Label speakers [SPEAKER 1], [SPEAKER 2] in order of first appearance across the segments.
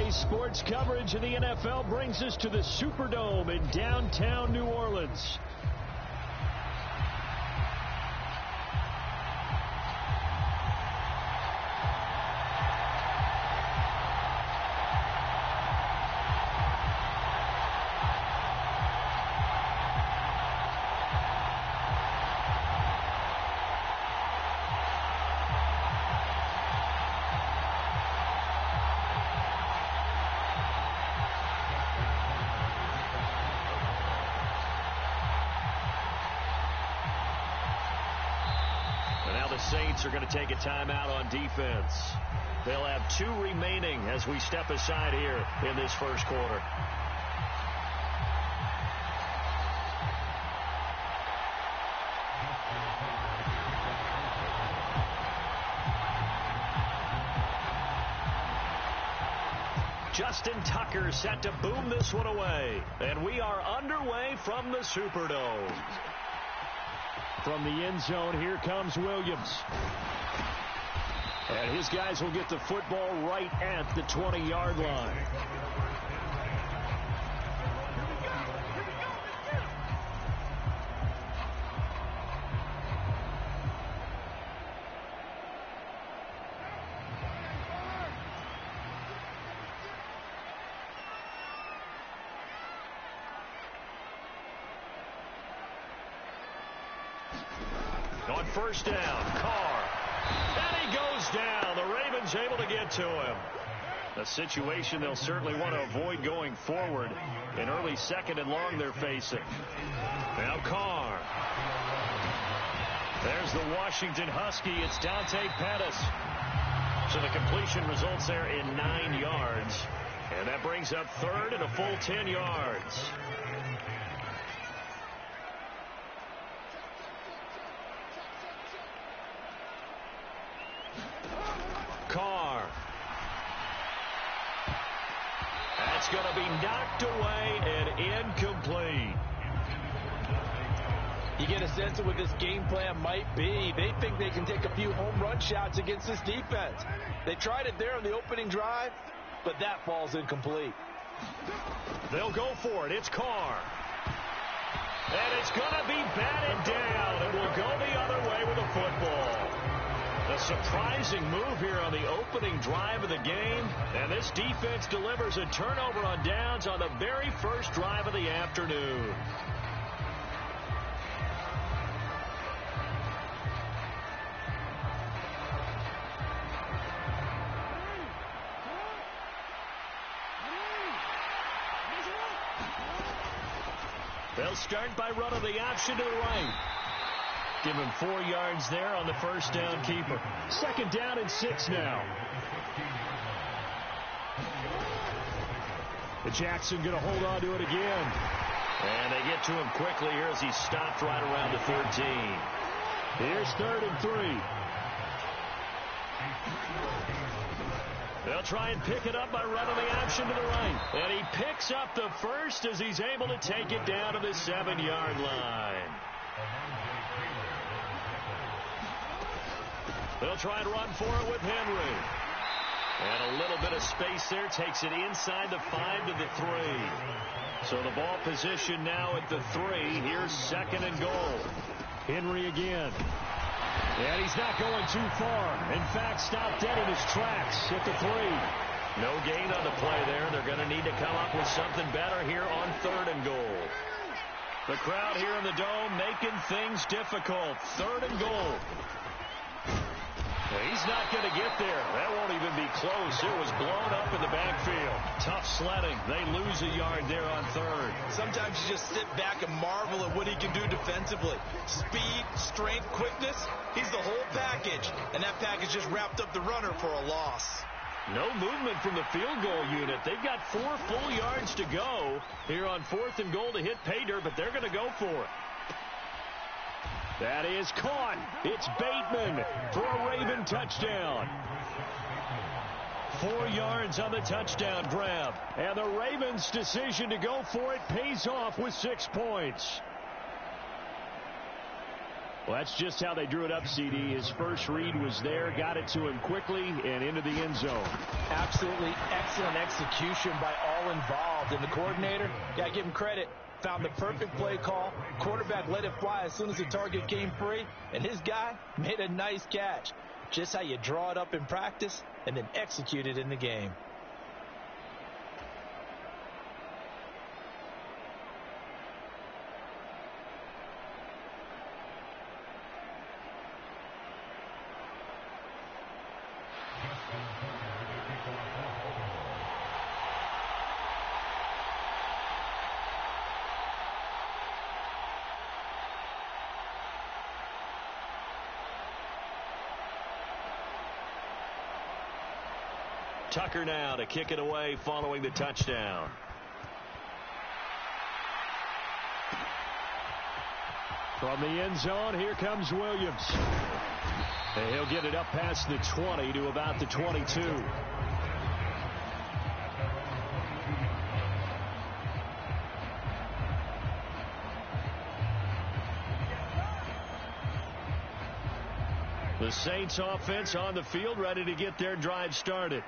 [SPEAKER 1] Today's sports coverage of the NFL brings us to the Superdome in downtown New Orleans. Saints are going to take a timeout on defense. They'll have 2 remaining as we step aside here in this first quarter. Justin Tucker set to boom this one away. And we are underway from the Superdome. From the end zone, here comes Williams. And his guys will get the football right at the 20-yard line. On first down, Carr. And he goes down. The Ravens able to get to him. A situation they'll certainly want to avoid going forward. An early second and long they're facing. Now Carr. There's the Washington Husky. It's Dante Pettis. So the completion results there in 9 yards. And that brings up third and a full 10 yards. Carr. That's going to be knocked away and incomplete.
[SPEAKER 2] You get a sense of what this game plan might be. They think they can take a few home run shots against this defense. They tried it there on the opening drive, but that ball's incomplete.
[SPEAKER 1] They'll go for it. It's Carr. And it's going to be batted down, and will go the other way with the football. A surprising move here on the opening drive of the game. And this defense delivers a turnover on downs on the very first drive of the afternoon. They'll start by running the option to the right. Give him 4 yards there on the first down keeper. Second down and 6 now. The Jackson going to hold on to it again. And they get to him quickly here as he stopped right around the 13. Here's 3rd and 3. They'll try and pick it up by running the option to the right. And he picks up the first as he's able to take it down to the 7-yard line. They'll try and run for it with Henry. And a little bit of space there. Takes it inside the 5 to the 3. So the ball position now at the 3. Here's 2nd and goal. Henry again. And he's not going too far. In fact, stopped dead in his tracks at the 3. No gain on the play there. They're going to need to come up with something better here on 3rd and goal. The crowd here in the Dome making things difficult. 3rd and goal. Well, he's not going to get there. That won't even be close. It was blown up in the backfield. Tough sledding. They lose a yard there on 3rd.
[SPEAKER 2] Sometimes you just sit back and marvel at what he can do defensively. Speed, strength, quickness. He's the whole package. And that package just wrapped up the runner for a loss.
[SPEAKER 1] No movement from the field goal unit. They've got 4 full yards to go here on 4th and goal to hit pay dirt, but they're going to go for it. That is caught. It's Bateman for a Raven touchdown. 4 yards on the touchdown grab. And the Ravens' decision to go for it pays off with 6 points. Well, that's just how they drew it up, CD. His first read was there, got it to him quickly, and into the end zone.
[SPEAKER 2] Absolutely excellent execution by all involved. And the coordinator, got to give him credit, found the perfect play call. Quarterback let it fly as soon as the target came free, and his guy made a nice catch. Just how you draw it up in practice and then execute it in the game.
[SPEAKER 1] Tucker now to kick it away following the touchdown. From the end zone, here comes Williams. And he'll get it up past the 20 to about the 22. The Saints offense on the field, ready to get their drive started.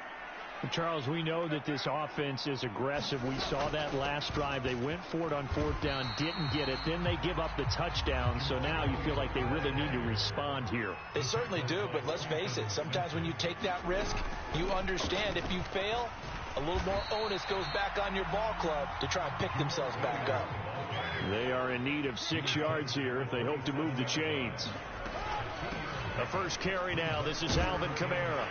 [SPEAKER 3] Charles, we know that this offense is aggressive. We saw that last drive. They went for it on fourth down, didn't get it. Then they give up the touchdown. So now you feel like they really need to respond here.
[SPEAKER 2] They certainly do, but let's face it. Sometimes when you take that risk, you understand if you fail, a little more onus goes back on your ball club to try and pick themselves back up.
[SPEAKER 1] They are in need of 6 yards here if they hope to move the chains. The first carry now. This is Alvin Kamara.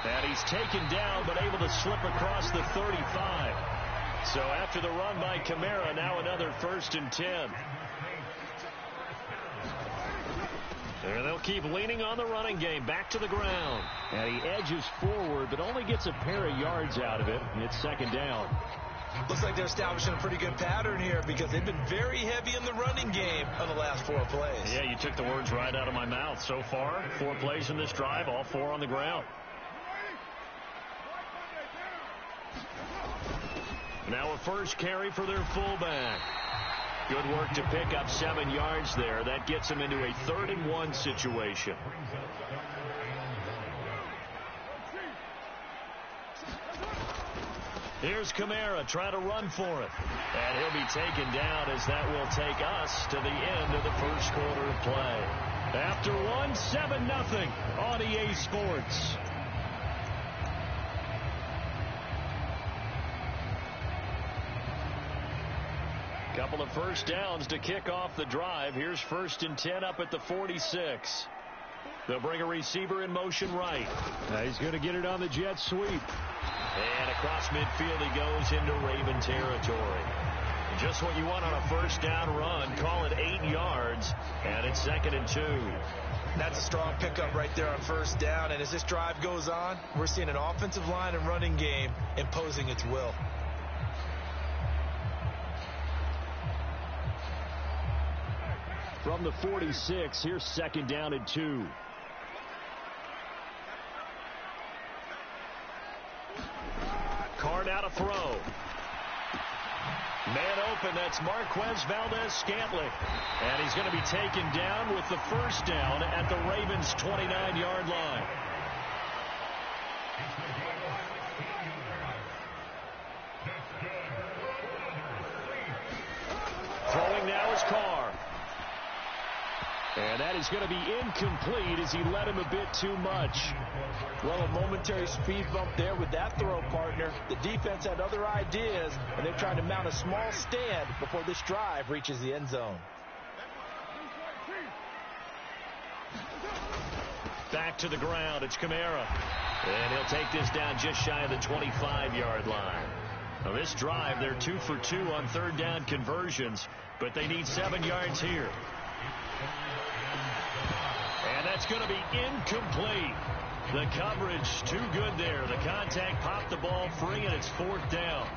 [SPEAKER 1] And he's taken down but able to slip across the 35. So after the run by Kamara, now another 1st and 10. And they'll keep leaning on the running game. Back to the ground. And he edges forward but only gets a pair of yards out of it. It's 2nd down.
[SPEAKER 2] Looks like they're establishing a pretty good pattern here because they've been very heavy in the running game on the last 4 plays.
[SPEAKER 1] Yeah, you took the words right out of my mouth. So far, 4 plays in this drive, all 4 on the ground. Now a first carry for their fullback. Good work to pick up 7 yards there. That gets them into a 3rd and 1 situation. Here's Kamara trying to run for it. And he'll be taken down as that will take us to the end of the first quarter of play. After 1, 7-0 on EA Sports. Couple of first downs to kick off the drive. Here's 1st and 10 up at the 46. They'll bring a receiver in motion right.
[SPEAKER 3] He's going to get it on the jet sweep.
[SPEAKER 1] And across midfield he goes into Raven territory. Just what you want on a first down run. Call it 8 yards. And it's 2nd and 2.
[SPEAKER 2] That's a strong pickup right there on first down. And as this drive goes on, we're seeing an offensive line and running game imposing its will.
[SPEAKER 1] From the 46, here's 2nd down and 2. Carr now to throw. Man open, that's Marquez Valdez-Scantling. And he's going to be taken down with the first down at the Ravens' 29-yard line. Throwing now is Carr. And that is going to be incomplete as he led him a bit too much.
[SPEAKER 2] Well, a momentary speed bump there with that throw, partner. The defense had other ideas, and they're trying to mount a small stand before this drive reaches the end zone.
[SPEAKER 1] Back to the ground. It's Kamara. And he'll take this down just shy of the 25-yard line. Now, this drive, they're 2 for 2 on 3rd down conversions, but they need 7 yards here. And that's going to be incomplete. The coverage too good there. The contact popped the ball free, and it's 4th down.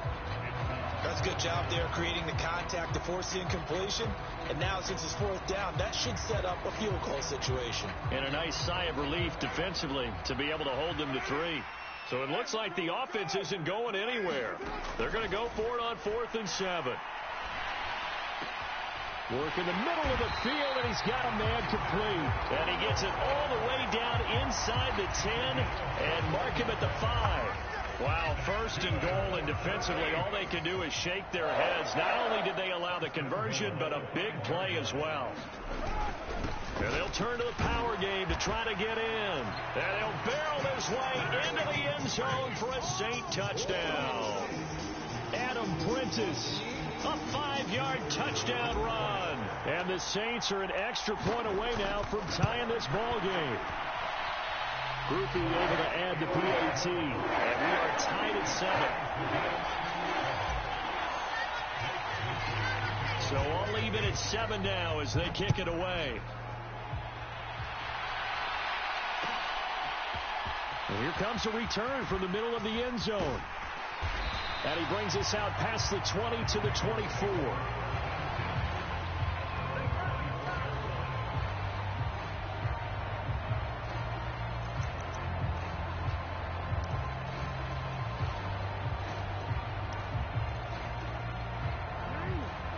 [SPEAKER 2] That's a good job there creating the contact to force the incompletion. And now since it's 4th down, that should set up a field goal situation.
[SPEAKER 1] And a nice sigh of relief defensively to be able to hold them to 3. So it looks like the offense isn't going anywhere. They're going to go for it on 4th and 7.
[SPEAKER 3] Work in the middle of the field, and he's got a man complete.
[SPEAKER 1] And he gets it all the way down inside the 10 and mark him at the 5. Wow, first and goal, and defensively, all they can do is shake their heads. Not only did they allow the conversion, but a big play as well. And they'll turn to the power game to try to get in. And they'll barrel his way into the end zone for a Saint touchdown.
[SPEAKER 3] Adam Prentice, a 5-yard touchdown run. And the Saints are an extra point away now from tying this ball game. Groupie able to add the PAT.
[SPEAKER 1] And we are tied at 7. So all even at 7 now as they kick it away.
[SPEAKER 3] And here comes a return from the middle of the end zone. And he brings us out past the 20 to the 24.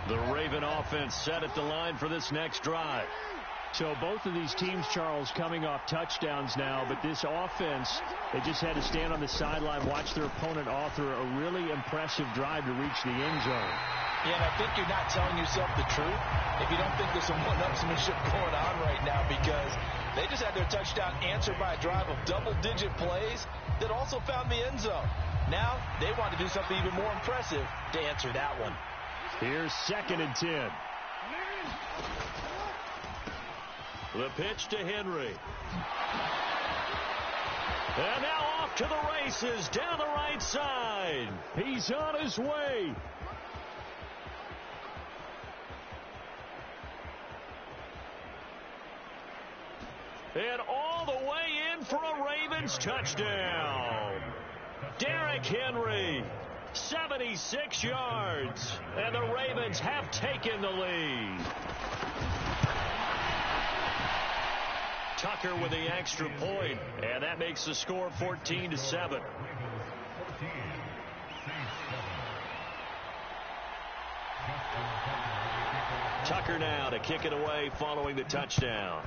[SPEAKER 1] The Raven offense set at the line for this next drive.
[SPEAKER 3] So both of these teams, Charles, coming off touchdowns now, but this offense, they just had to stand on the sideline, watch their opponent author a really impressive drive to reach the end zone.
[SPEAKER 2] Yeah, and I think you're not telling yourself the truth if you don't think there's some one-upsmanship going on right now, because they just had their touchdown answered by a drive of double-digit plays that also found the end zone. Now they want to do something even more impressive to answer that one.
[SPEAKER 3] Here's 2nd and 10.
[SPEAKER 1] The pitch to Henry. And now off to the races down the right side.
[SPEAKER 3] He's on his way.
[SPEAKER 1] And all the way in for a Ravens touchdown. Derrick Henry, 76 yards. And the Ravens have taken the lead. Tucker with the extra point, and that makes the score 14-7. Tucker now to kick it away following the touchdown.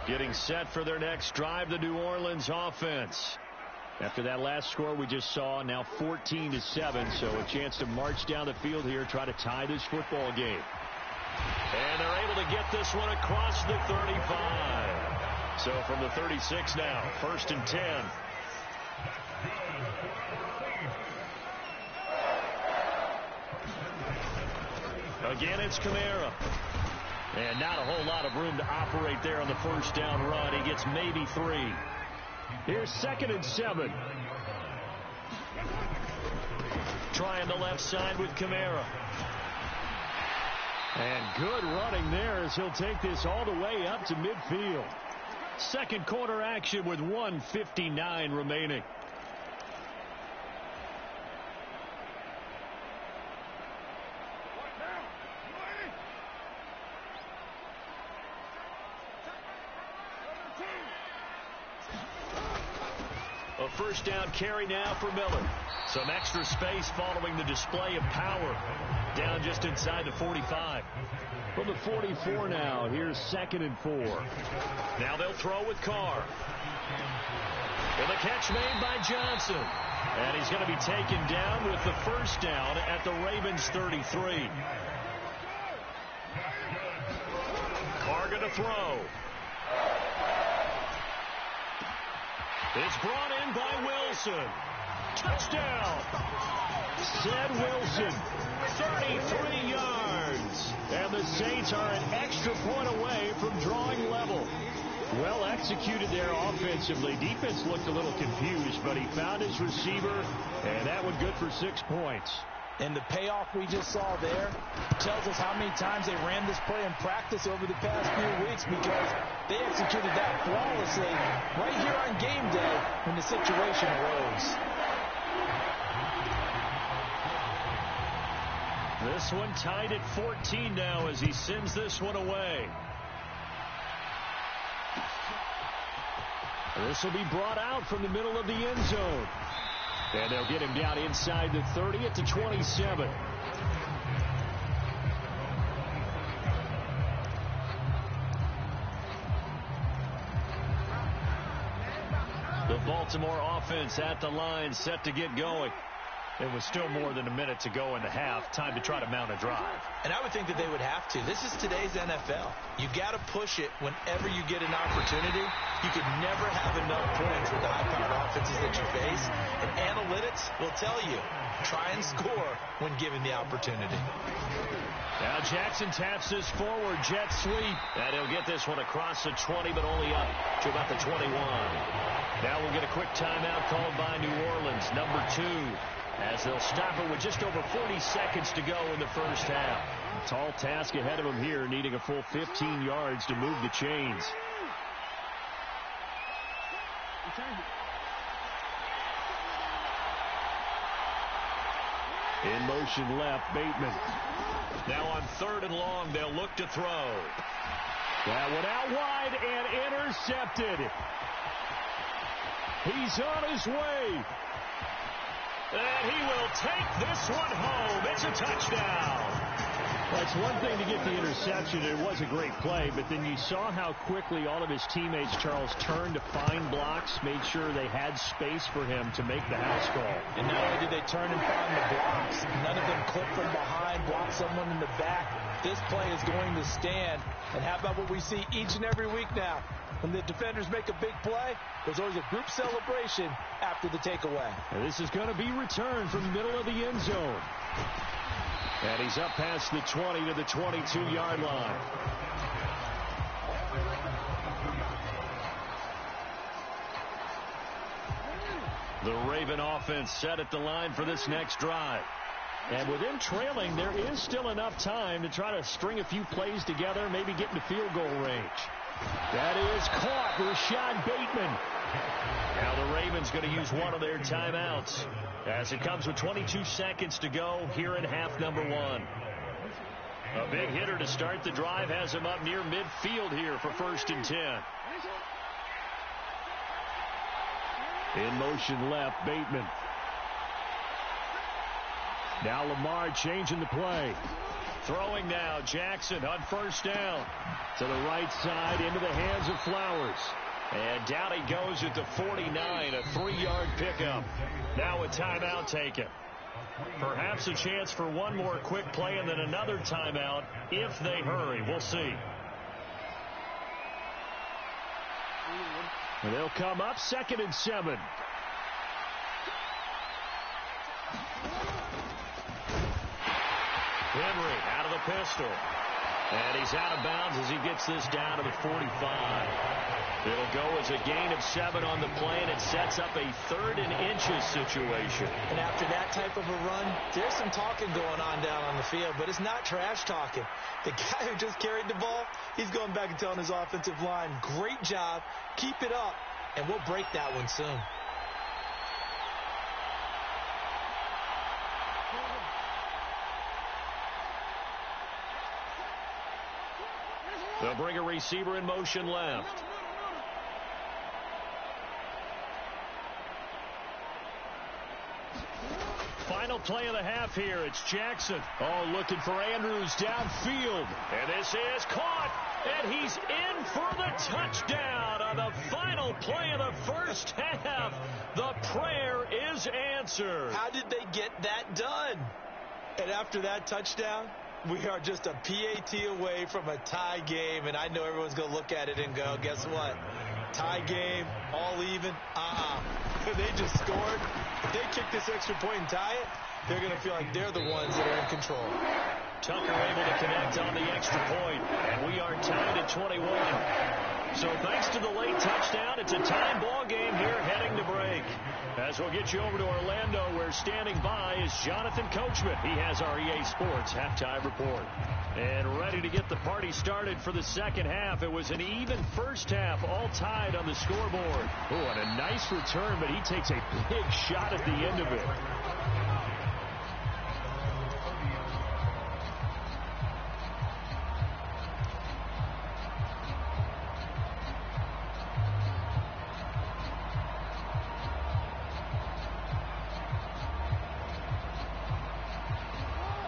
[SPEAKER 1] Getting set for their next drive, the New Orleans offense.
[SPEAKER 3] After that last score we just saw, now 14-7, so a chance to march down the field here, try to tie this football game.
[SPEAKER 1] And they're able to get this one across the 35. So from the 36 now, 1st and 10. Again, it's Kamara. And not a whole lot of room to operate there on the first down run. He gets maybe 3.
[SPEAKER 3] Here's 2nd and 7.
[SPEAKER 1] Trying the left side with Kamara.
[SPEAKER 3] And good running there as he'll take this all the way up to midfield. Second quarter action with 1:59 remaining.
[SPEAKER 1] A first down carry now for Miller. Some extra space following the display of power. Down just inside the 45.
[SPEAKER 3] From the 44 now, here's 2nd and 4.
[SPEAKER 1] Now they'll throw with Carr. And the catch made by Johnson. And he's going to be taken down with the first down at the Ravens 33. Carr going to throw. It's brought in by Wilson. Touchdown.
[SPEAKER 3] Ced Wilson,
[SPEAKER 1] 33 yards.
[SPEAKER 3] And the Saints are an extra point away from drawing level. Well executed there offensively. Defense looked a little confused, but he found his receiver, and that one good for 6 points.
[SPEAKER 2] And the payoff we just saw there tells us how many times they ran this play in practice over the past few weeks, because they executed that flawlessly right here on game day when the situation arose.
[SPEAKER 1] This one tied at 14 now as he sends this one away. This will be brought out from the middle of the end zone. And they'll get him down inside the 30 at the 27. The Baltimore offense at the line, set to get going. It was still more than a minute to go in the half. Time to try to mount a drive.
[SPEAKER 2] And I would think that they would have to. This is today's NFL. You got to push it whenever you get an opportunity. You could never have enough points with the high-powered offenses that you face. And analytics will tell you, try and score when given the opportunity.
[SPEAKER 1] Now Jackson taps this forward jet sweep. And he'll get this one across the 20, but only up to about the 21. Now we'll get a quick timeout called by New Orleans, number 2. As they'll stop it with just over 40 seconds to go in the first half. A tall task ahead of them here, needing a full 15 yards to move the chains. In motion left, Bateman. Now on 3rd and long, they'll look to throw. That one out wide and intercepted. He's on his way. And he will take this one home. It's a touchdown. Well, it's one thing to get the interception. It was a great play, but then you saw how quickly all of his teammates, Charles, turned to find blocks, made sure they had space for him to make the house call.
[SPEAKER 2] And not only did they turn and find the blocks, none of them clipped from behind, blocked someone in the back. This play is going to stand. And how about what we see each and every week now? When the defenders make a big play, there's always a group celebration after the takeaway.
[SPEAKER 1] And this is going to be returned from the middle of the end zone. And he's up past the 20 to the 22-yard line. The Raven offense set at the line for this next drive. And with them trailing, there is still enough time to try to string a few plays together, maybe get into field goal range. That is caught. Rashad Bateman. Now the Ravens going to use one of their timeouts as it comes with 22 seconds to go here in half number 1. A big hitter to start the drive has him up near midfield here for 1st and 10. In motion left, Bateman. Now Lamar changing the play. Throwing now, Jackson on 1st down. To the right side, into the hands of Flowers. And down he goes at the 49, a 3-yard pickup. Now a timeout taken. Perhaps a chance for one more quick play and then another timeout if they hurry. We'll see. And they'll come up 2nd and 7. Henry out of the pistol. And he's out of bounds as he gets this down to the 45. It'll go as a gain of 7 on the play, and it sets up a 3rd and inches situation.
[SPEAKER 2] And after that type of a run, there's some talking going on down on the field, but it's not trash talking. The guy who just carried the ball, he's going back and telling his offensive line, great job, keep it up, and we'll break that one soon.
[SPEAKER 1] They'll bring a receiver in motion left. Final play of the half here. It's Jackson. Oh, looking for Andrews downfield. And this is caught. And he's in for the touchdown on the final play of the first half. The prayer is answered.
[SPEAKER 2] How did they get that done? And after that touchdown, we are just a PAT away from a tie game, and I know everyone's going to look at it and go, guess what? Tie game, all even? They just scored. If they kick this extra point and tie it, they're going to feel like they're the ones that are in control.
[SPEAKER 1] Tucker able to connect on the extra point, and we are tied at 21. So thanks to the late touchdown, it's a tied ball game here heading to break. As we'll get you over to Orlando, where standing by is Jonathan Coachman. He has our EA Sports halftime report. And ready to get the party started for the second half. It was an even first half, all tied on the scoreboard. Oh, and a nice return, but he takes a big shot at the end of it.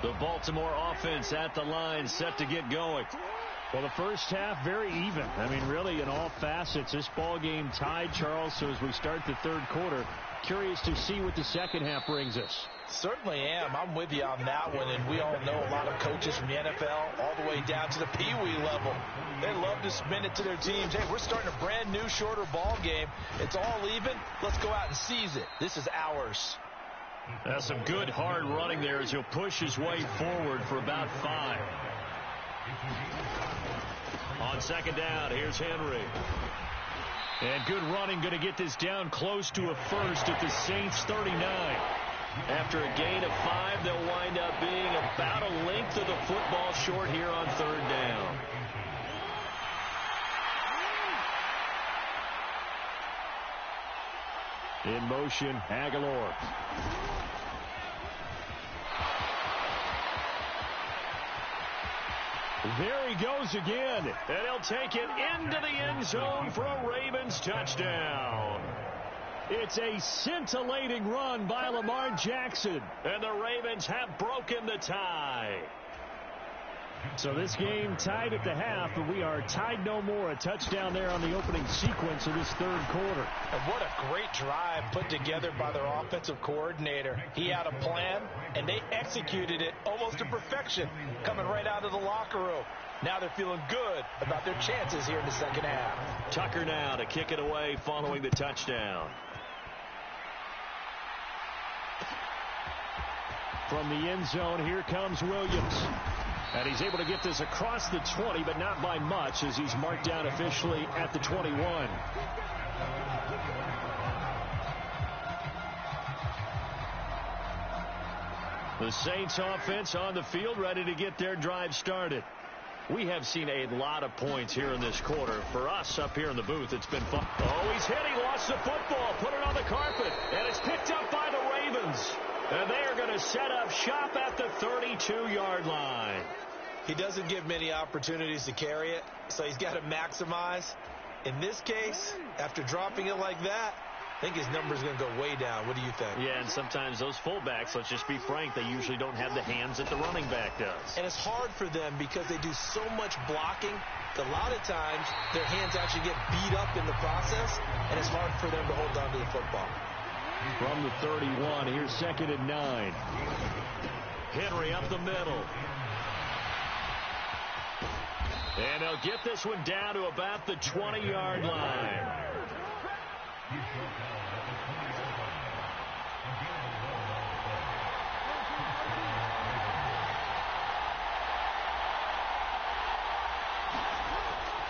[SPEAKER 1] The Baltimore offense at the line, set to get going.
[SPEAKER 3] Well, the first half, very even. I mean, really, in all facets, this ball game tied, Charles. So as we start the third quarter, curious to see what the second half brings us.
[SPEAKER 2] Certainly am. I'm with you on that one, and we all know a lot of coaches from the NFL all the way down to the Pee-wee level. They love to spin it to their teams. Hey, we're starting a brand new, shorter ball game. It's all even. Let's go out and seize it. This is ours.
[SPEAKER 1] That's some good hard running there as he'll push his way forward for about 5. On second down, here's Henry. And good running, going to get this down close to a first at the Saints 39. After a gain of 5, they'll wind up being about a length of the football short here on third down.
[SPEAKER 3] In motion, Aguilar. There he goes again.
[SPEAKER 1] And he'll take it into the end zone for a Ravens touchdown.
[SPEAKER 3] It's a scintillating run by Lamar Jackson.
[SPEAKER 1] And the Ravens have broken the tie.
[SPEAKER 3] So this game tied at the half, but we are tied no more. A touchdown there on the opening sequence of this third quarter.
[SPEAKER 2] And what a great drive put together by their offensive coordinator. He had a plan, and they executed it almost to perfection, coming right out of the locker room. Now they're feeling good about their chances here in the second half.
[SPEAKER 1] Tucker now to kick it away following the touchdown.
[SPEAKER 3] From the end zone, here comes Williams. And he's able to get this across the 20, but not by much, as he's marked down officially at the 21.
[SPEAKER 1] The Saints offense on the field, ready to get their drive started. We have seen a lot of points here in this quarter. For us up here in the booth, it's been fun. Oh, he's hit. He lost the football. Put it on the carpet. And it's picked up by the Ravens. And they are going to set up shop at the 32-yard line.
[SPEAKER 2] He doesn't give many opportunities to carry it, so he's got to maximize. In this case, after dropping it like that, I think his number is going to go way down. What do you think?
[SPEAKER 1] Yeah, and sometimes those fullbacks, let's just be frank, they usually don't have the hands that the running back does.
[SPEAKER 2] And it's hard for them because they do so much blocking that a lot of times their hands actually get beat up in the process, and it's hard for them to hold on to the football.
[SPEAKER 3] From the 31, here's second and 9.
[SPEAKER 1] Henry up the middle. And they'll get this one down to about the 20-yard line.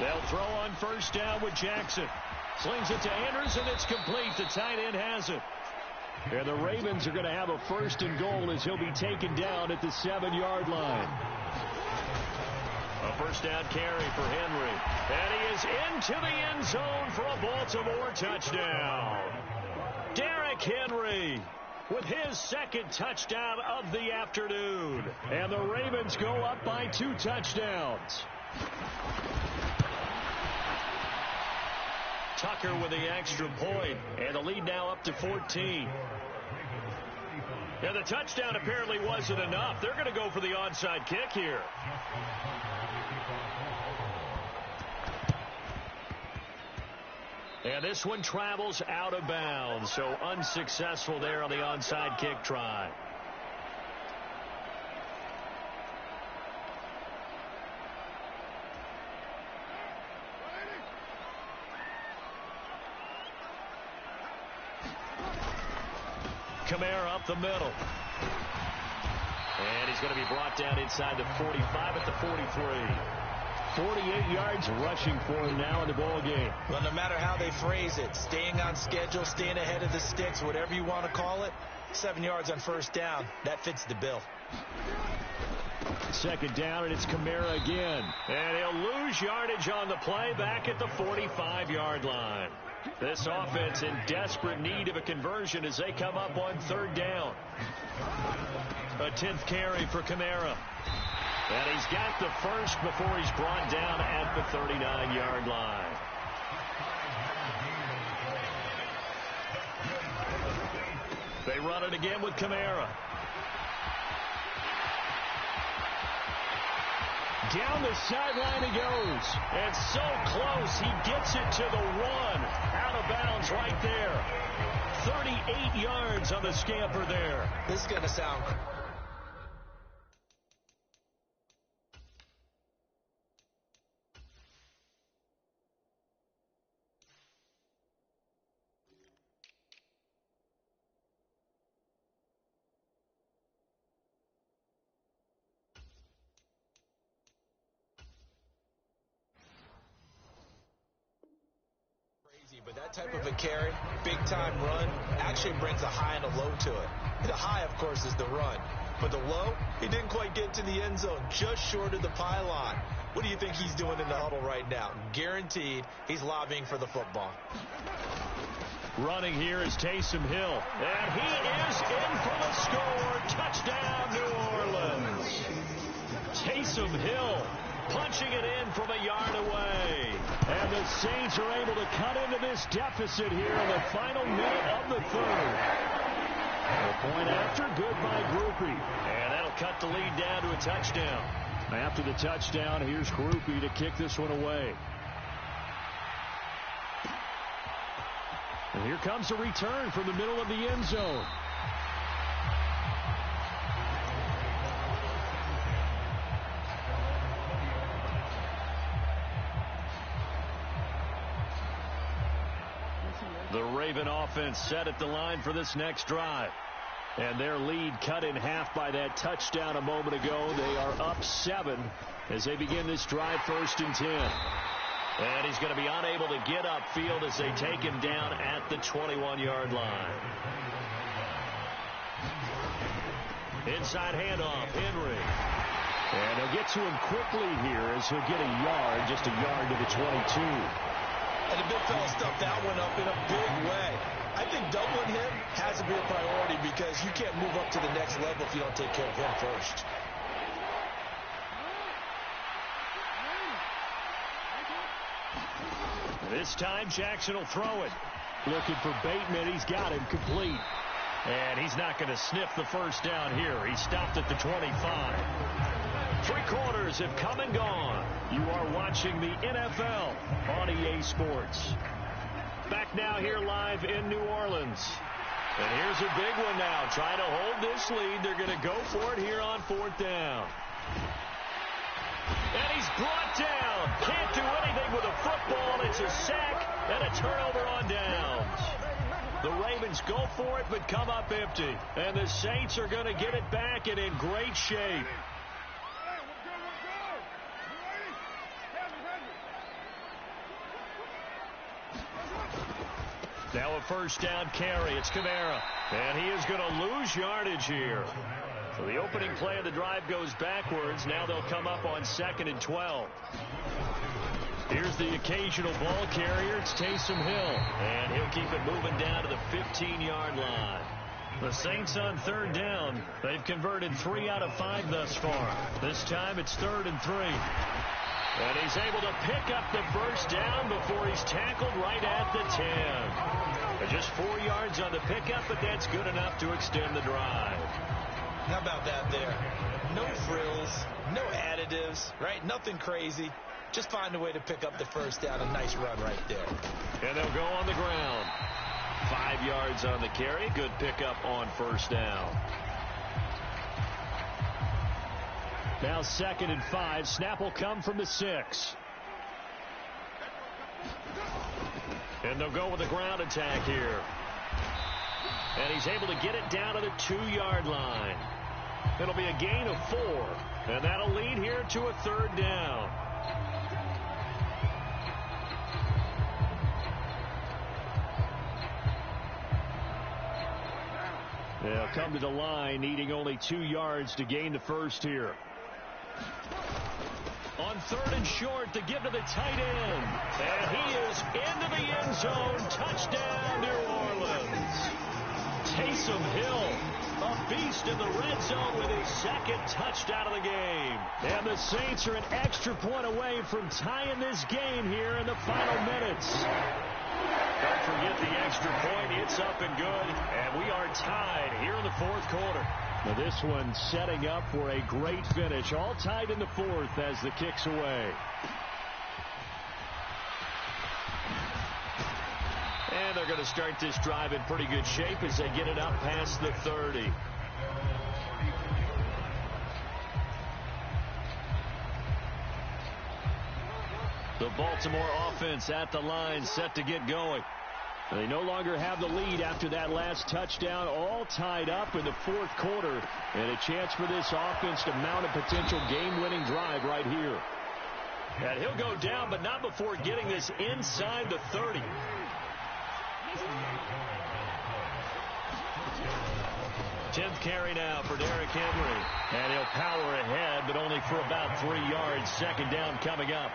[SPEAKER 1] They'll throw on first down with Jackson. Slings it to Andrews, and it's complete. The tight end has it.
[SPEAKER 3] And the Ravens are going to have a first and goal as he'll be taken down at the 7-yard line.
[SPEAKER 1] A first down carry for Henry. And he is into the end zone for a Baltimore touchdown. Derrick Henry with his second touchdown of the afternoon.
[SPEAKER 3] And the Ravens go up by 2 touchdowns.
[SPEAKER 1] Tucker with the extra point, and the lead now up to 14. And the touchdown apparently wasn't enough. They're going to go for the onside kick here. And this one travels out of bounds, so unsuccessful there on the onside kick try. Kamara up the middle. And he's going to be brought down inside the 45 at the 43.
[SPEAKER 3] 48 yards rushing for him now in the ball game.
[SPEAKER 2] Well, no matter how they phrase it, staying on schedule, staying ahead of the sticks, whatever you want to call it, 7 yards on first down, that fits the bill.
[SPEAKER 3] Second down, and it's Kamara again.
[SPEAKER 1] And he'll lose yardage on the play back at the 45-yard line. This offense in desperate need of a conversion as they come up on third down. A 10th carry for Kamara. And he's got the first before he's brought down at the 39-yard line. They run it again with Kamara.
[SPEAKER 3] Down the sideline he goes.
[SPEAKER 1] And so close, he gets it to the 1. Out of bounds right there. 38 yards on the scamper there.
[SPEAKER 2] This is going to sound... But that type of a carry, big-time run, actually brings a high and a low to it. The high, of course, is the run. But the low, he didn't quite get to the end zone, just short of the pylon. What do you think he's doing in the huddle right now? Guaranteed he's lobbying for the football.
[SPEAKER 1] Running here is Taysom Hill. And he is in for the score. Touchdown, New Orleans. Taysom Hill punching it in from a yard away.
[SPEAKER 3] And the Saints are able to cut into this deficit here in the final minute of the third. The point after, good by Groupie.
[SPEAKER 1] And that'll cut the lead down to a touchdown.
[SPEAKER 3] After the touchdown, here's Groupie to kick this one away. And here comes a return from the middle of the end zone.
[SPEAKER 1] The Raven offense set at the line for this next drive. And their lead cut in half by that touchdown a moment ago. They are up 7 as they begin this drive, 1st and 10. And he's going to be unable to get upfield as they take him down at the 21-yard line. Inside handoff, Henry.
[SPEAKER 3] And they'll get to him quickly here as he'll get a yard, just a yard to the 22.
[SPEAKER 2] And the big fella stuffed that one up in a big way. I think doubling him has to be a priority because you can't move up to the next level if you don't take care of him first.
[SPEAKER 1] This time Jackson will throw it.
[SPEAKER 3] Looking for Bateman. He's got him complete.
[SPEAKER 1] And he's not going to sniff the first down here. He stopped at the 25. 3 quarters have come and gone. You are watching the NFL on EA Sports. Back now here live in New Orleans. And here's a big one now. Trying to hold this lead. They're going to go for it here on 4th down. And he's brought down. Can't do anything with a football. It's a sack and a turnover on downs. The Ravens go for it but come up empty. And the Saints are going to get it back and in great shape. Now a 1st down carry. It's Kamara. And he is going to lose yardage here. So the opening play of the drive goes backwards. Now they'll come up on 2nd and 12. Here's the occasional ball carrier. It's Taysom Hill. And he'll keep it moving down to the 15-yard line. The Saints on 3rd down. They've converted 3 out of 5 thus far. This time it's 3rd and 3. And he's able to pick up the first down before he's tackled right at the 10. Just 4 yards on the pickup, but that's good enough to extend the drive.
[SPEAKER 2] How about that there? No frills, no additives, right? Nothing crazy. Just find a way to pick up the first down. A nice run right there.
[SPEAKER 1] And they'll go on the ground. 5 yards on the carry. Good pickup on 1st down.
[SPEAKER 3] Now 2nd and 5. Snap will come from the 6.
[SPEAKER 1] And they'll go with a ground attack here. And he's able to get it down to the 2-yard line. It'll be a gain of 4. And that'll lead here to a 3rd down.
[SPEAKER 3] They'll come to the line, needing only 2 yards to gain the first here.
[SPEAKER 1] On 3rd and short, to give to the tight end. And he is into the end zone. Touchdown, New Orleans. Taysom Hill, a beast in the red zone with his 2nd touchdown of the game.
[SPEAKER 3] And the Saints are an extra point away from tying this game here in the final minutes.
[SPEAKER 1] Don't forget the extra point. It's up and good. And we are tied here in the 4th quarter.
[SPEAKER 3] Now this one setting up for a great finish. All tied in the fourth as the kick's away.
[SPEAKER 1] And they're going to start this drive in pretty good shape as they get it up past the 30. The Baltimore offense at the line, set to get going. They no longer have the lead after that last touchdown, all tied up in the fourth quarter, and a chance for this offense to mount a potential game-winning drive right here. And he'll go down, but not before getting this inside the 30. Tenth carry now for Derrick Henry. And he'll power ahead, but only for about 3 yards. Second down coming up.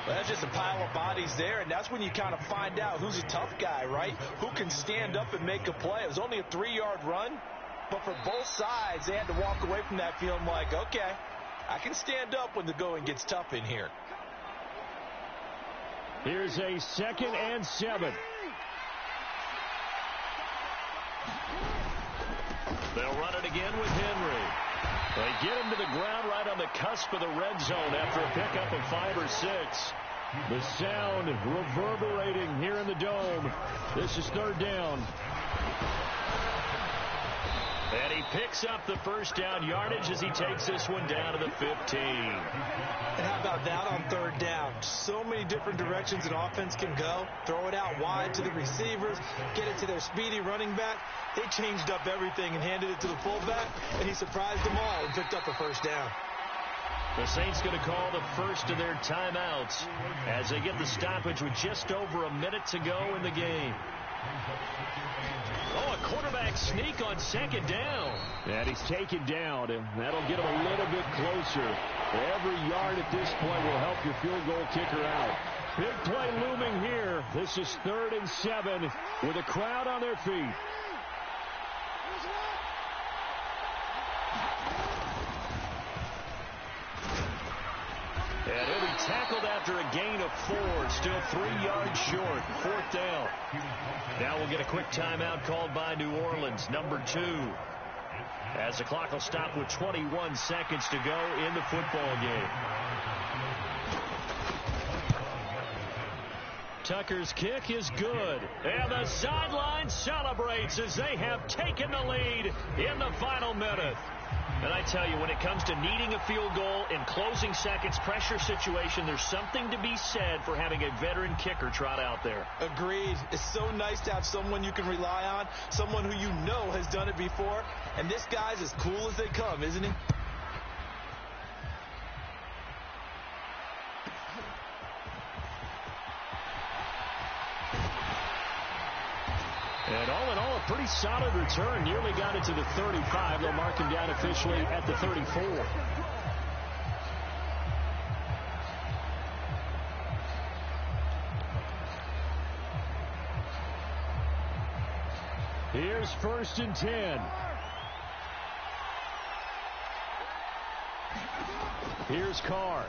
[SPEAKER 2] Well, that's just a pile of bodies there, and that's when you kind of find out who's a tough guy, right? Who can stand up and make a play. It was only a 3-yard run, but for both sides, they had to walk away from that feeling like, okay, I can stand up when the going gets tough in here.
[SPEAKER 3] Here's a 2nd and 7.
[SPEAKER 1] They'll run it again with Henry. They get him to the ground right on the cusp of the red zone after a pickup of 5 or 6.
[SPEAKER 3] The sound reverberating here in the dome. This is 3rd down.
[SPEAKER 1] And he picks up the first down yardage as he takes this one down to the 15.
[SPEAKER 2] And how about that on 3rd down? So many different directions an offense can go. Throw it out wide to the receivers, get it to their speedy running back. They changed up everything and handed it to the fullback, and he surprised them all and picked up a first down.
[SPEAKER 1] The Saints going to call the first of their timeouts as they get the stoppage with just over a minute to go in the game. Oh, a quarterback sneak on 2nd down.
[SPEAKER 3] And he's taken down, and that'll get him a little bit closer. Every yard at this point will help your field goal kicker out. Big play looming here. This is 3rd and 7 with a crowd on their feet.
[SPEAKER 1] And he'll be tackled after a gain of 4. Still 3 yards short. 4th down. Now we'll get a quick timeout called by New Orleans, number 2. As the clock will stop with 21 seconds to go in the football game. Tucker's kick is good. And the sideline celebrates as they have taken the lead in the final minute. And I tell you, when it comes to needing a field goal in closing seconds, pressure situation, there's something to be said for having a veteran kicker trot out there.
[SPEAKER 2] Agreed. It's so nice to have someone you can rely on, someone who you know has done it before. And this guy's as cool as they come, isn't he?
[SPEAKER 3] And all in all, a pretty solid return. Nearly got it to the 35. They'll mark him down officially at the 34. Here's 1st and 10. Here's Carr.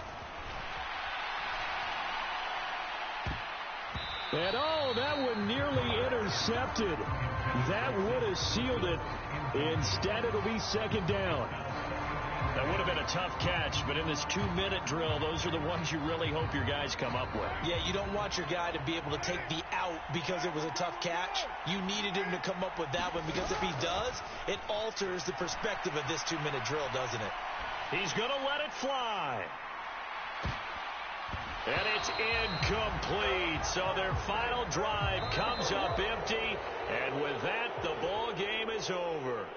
[SPEAKER 3] And oh, that one nearly intercepted. That would have sealed it. Instead, it'll be 2nd down.
[SPEAKER 1] That would have been a tough catch, but in this 2-minute drill, those are the ones you really hope your guys come up with.
[SPEAKER 2] Yeah, you don't want your guy to be able to take the out because it was a tough catch. You needed him to come up with that one because if he does, it alters the perspective of this 2-minute drill, doesn't it?
[SPEAKER 1] He's going to let it fly. And it's incomplete. So their final drive comes up empty. And with that, the ball game is over.